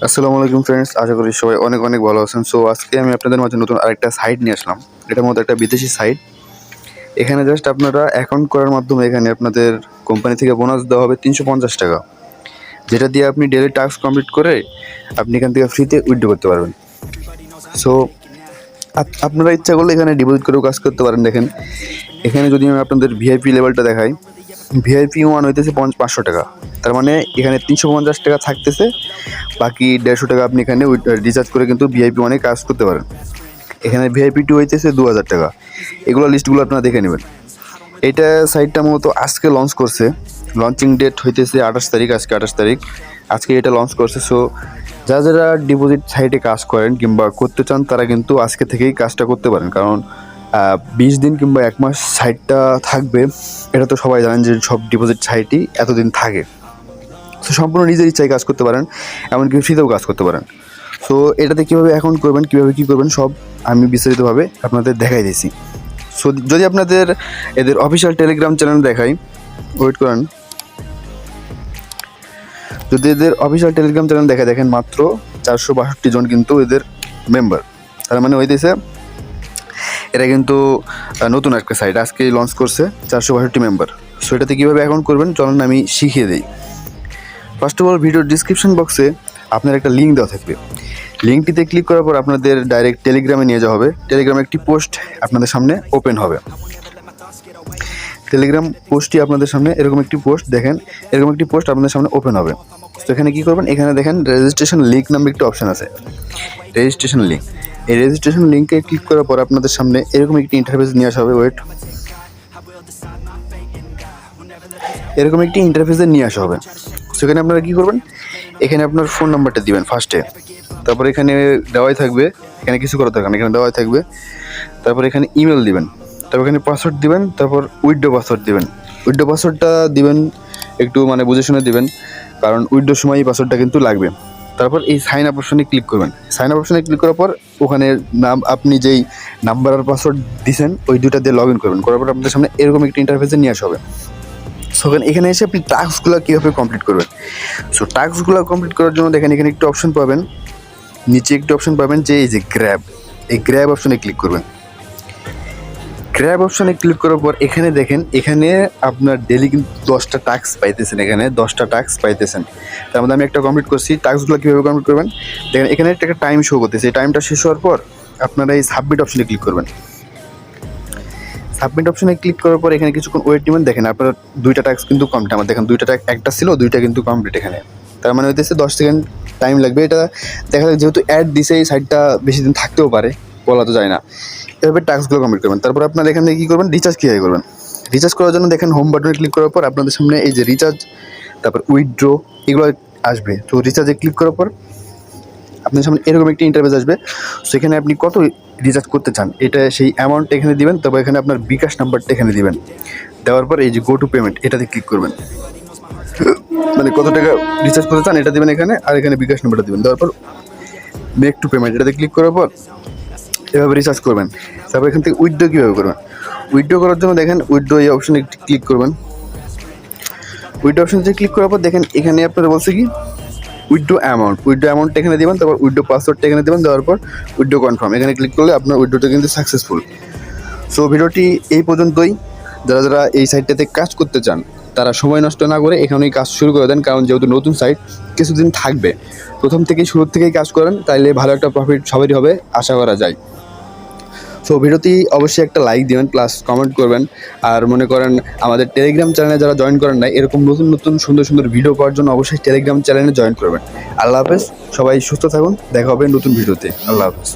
আসসালামু আলাইকুম ফ্রেন্ডস, আশা করি সবাই অনেক অনেক ভালো আছেন। সো আজকে আমি আপনাদের মাঝে নতুন আরেকটা সাইট নিয়ে আসলাম। এটার মধ্যে একটা বিদেশি সাইট। এখানে জাস্ট আপনারা অ্যাকাউন্ট করার মাধ্যমে এখানে আপনাদের কোম্পানি থেকে বোনাস দেওয়া হবে 350 টাকা, যেটা দিয়ে আপনি ডেলি টাস্ক কমপ্লিট করে আপনি এখান থেকে ফ্রিতে উইথড্র করতে পারবেন। সো আপনারা ইচ্ছা করলে এখানে ডিপোজিট করেও কাজ করতে পারেন। দেখেন এখানে যদি আমি আপনাদের ভিআইপি লেভেলটা দেখাই, ভিআইপি 1 হইতেছে 500 টাকা। তার মানে এখানে 350 টাকা থাকতেছে, বাকি 150 টাকা আপনি এখানে রিচার্জ করে কিন্তু ভিআইপি 1-এ কাজ করতে পারেন। এখানে ভিআইপি 2 হইতেছে 2000 টাকা। এগুলো লিস্টগুলো আপনারা দেখে নেবেন। এইটা সাইটটা মূলত আজকে লঞ্চ করছে। লঞ্চিং ডেট হইতেছে 28 তারিখ, আজকে 28 তারিখ, আজকে এটা লঞ্চ করছে। সো যারা যারা ডিপোজিট সাইটে কাজ করেন কিংবা করতে চান তারা কিন্তু আজকে থেকেই কাজটা করতে পারেন, কারণ 20 দিন কিংবা 1 মাস সাইটটা থাকবে। এটা তো সবাই জানেন যে সব ডিপোজিট সাইটই এতদিন থাকে। সো সম্পূর্ণ নিজের ইচ্ছায় কাজ করতে পারেন, এমনকি ফ্রিতেও কাজ করতে পারেন। সো এটাতে কীভাবে অ্যাকাউন্ট করবেন, কীভাবে কী করবেন সব আমি বিস্তারিতভাবে আপনাদের দেখাই দিয়েছি। সো যদি আপনাদের এদের অফিসিয়াল টেলিগ্রাম চ্যানেল দেখাই, ওয়েট করেন। যদি এদের অফিসিয়াল টেলিগ্রাম চ্যানেল দেখা, দেখেন মাত্র 462 জন কিন্তু এদের মেম্বার। তার মানে হইতেছে এরা কিন্তু নতুন একটা সাইট আজকে লঞ্চ করছে, 462 মেম্বার। সো এটাতে কীভাবে অ্যাকাউন্ট করবেন চলুন আমি শিখিয়ে দিই। ফার্স্ট অফ অল ভিডিওর ডিসক্রিপশন বক্সে আপনার একটা লিঙ্ক দেওয়া থাকবে। লিঙ্কটিতে ক্লিক করার পর আপনাদের ডাইরেক্ট টেলিগ্রামে নিয়ে যাওয়া হবে। টেলিগ্রামে একটি পোস্ট আপনাদের সামনে ওপেন হবে। টেলিগ্রাম পোস্টটি আপনাদের সামনে এরকম একটি পোস্ট, দেখেন এরকম একটি পোস্ট আপনাদের সামনে ওপেন হবে। তো এখানে কী করবেন, এখানে দেখেন রেজিস্ট্রেশন লিঙ্ক নামে একটি অপশান আছে, রেজিস্ট্রেশন লিঙ্ক। এই রেজিস্ট্রেশন লিঙ্কে ক্লিক করার পর আপনাদের সামনে এরকম একটি ইন্টারফেস নিয়ে আসা হবে। এরকম একটি ইন্টারফেসে নিয়ে আসা হবে। সেখানে আপনারা কী করবেন, এখানে আপনার ফোন নাম্বারটা দিবেন ফার্স্টে, তারপর এখানে দেওয়াই থাকবে, এখানে কিছু করা দরকার না, এখানে দেওয়াই থাকবে। তারপর এখানে ইমেল দিবেন, তারপর এখানে পাসওয়ার্ড দিবেন, তারপর উইথড্র পাসওয়ার্ড দিবেন। উইথড্র পাসওয়ার্ডটা দিবেন একটু বুঝে শুনে দিবেন, কারণ উইথড্রর সময় এই পাসওয়ার্ডটা কিন্তু লাগবে। তারপর এই সাইন আপ অপশনে ক্লিক করবেন। সাইন আপ অপশনে ক্লিক করার পর ওখানে আপনি যেই নাম্বার আর পাসওয়ার্ড দিয়েছেন ওই দুটা দিয়ে লগ ইন করবেন। করার পর আপনাদের সামনে এরকম একটি ইন্টারফেসে নিয়ে আসা হবে। সো এখানে এসে আপনি টাস্কগুলো কীভাবে কমপ্লিট করবেন। সো টাস্কগুলো কমপ্লিট করার জন্য দেখেন এখানে একটি অপশন পাবেন, নিচে একটি অপশন পাবেন যে এই যে গ্র্যাব, এই গ্র্যাব অপশনে ক্লিক করবেন। গ্র্যাব অপশনে ক্লিক করার পর এখানে দেখেন, এখানে আপনার ডেলি কিন্তু 10টা টাস্ক পাইতেছেন, এখানে 10টা টাস্ক পাইতেছেন। তার মধ্যে আমি একটা কমপ্লিট করছি। টাস্কগুলো কীভাবে কমপ্লিট করবেন দেখেন, এখানে একটা টাইম শো করতেছে। এই টাইমটা শেষ হওয়ার পর আপনারা এই সাবমিট অপশনে ক্লিক করবেন। সাবমিট অপশনে ক্লিক করার পর এখানে কিছুক্ষণ ওয়েট নেবেন। দেখেন আপনার 2টা টাস্ক কিন্তু কমপ্লিট। আমার দেখেন 2টা টাস্ক, একটা ছিল 2টা কিন্তু কমপ্লিট এখানে। তার মানে হইতেছে 10 সেকেন্ড টাইম লাগবে। এটা দেখা যায় যেহেতু অ্যাড দিছে এই সাইটটা বেশি দিন থাকতেও পারে, বলা তো যায় না। এভাবে টাস্কগুলো কমপ্লিট করবেন। তারপর আপনারা এখান থেকে কী করবেন, রিচার্জ কীভাবে করবেন। রিচার্জ করার জন্য দেখেন হোম বাটনে ক্লিক করার পর আপনাদের সামনে এই যে রিচার্জ, তারপর উইথড্র এগুলো আসবে। তো রিচার্জে ক্লিক করার পর আপনার সামনে এরকম একটি ইন্টারফেস আসবে। সেখানে আপনি কত রিচার্জ করতে চান এটা সেই অ্যামাউন্টটা এখানে দিবেন। তারপর এখানে আপনার বিকাশ নাম্বারটা এখানে দিবেন। দেওয়ার পর এই যে গো টু পেমেন্ট এটাতে ক্লিক করবেন। কত টাকা রিচার্জ করতে চান এটা দেবেন এখানে, আর এখানে বিকাশ নাম্বারটা দেবেন। দেওয়ার পর মেক টু পেমেন্ট এটাতে ক্লিক করার পর এভাবে রিচার্জ করবেন। তারপর এখান থেকে উইথড্র কীভাবে করবেন, উইথড্র করার জন্য দেখেন উইথড্র এই অপশনে ক্লিক করবেন। উইথড্র অপশনে ক্লিক করার পর দেখেন এখানে আপনারা বলছে কি উইথড্র অ্যামাউন্ট এখানে দেবেন। তারপর উইথড্র পাসওয়ার্ডটা এখানে দেবেন। দেওয়ার পর উইথড্র কনফার্ম এখানে ক্লিক করলে আপনার উইথড্রটা কিন্তু সাকসেসফুল। সো ভিডিওটি এই পর্যন্তই। যারা যারা এই সাইটটাতে কাজ করতে চান তারা সময় নষ্ট না করে এখানেই কাজ শুরু করে দেন, কারণ যেহেতু নতুন সাইট কিছুদিন থাকবে। প্রথম থেকেই শুরু থেকেই কাজ করেন, তাইলে ভালো একটা প্রফিট সবারই হবে আশা করা যায়। সো ভিডিওটি অবশ্যই একটা লাইক দিবেন, প্লাস কমেন্ট করবেন। আর মনে করেন আমাদের টেলিগ্রাম চ্যানেলে যারা জয়েন করেন নাই, এরকম নতুন নতুন সুন্দর সুন্দর ভিডিও পাওয়ার জন্য অবশ্যই টেলিগ্রাম চ্যানেলে জয়েন করবেন। আল্লাহ হাফেজ, সবাই সুস্থ থাকুন, দেখা হবে নতুন ভিডিওতে। আল্লাহ হাফেজ।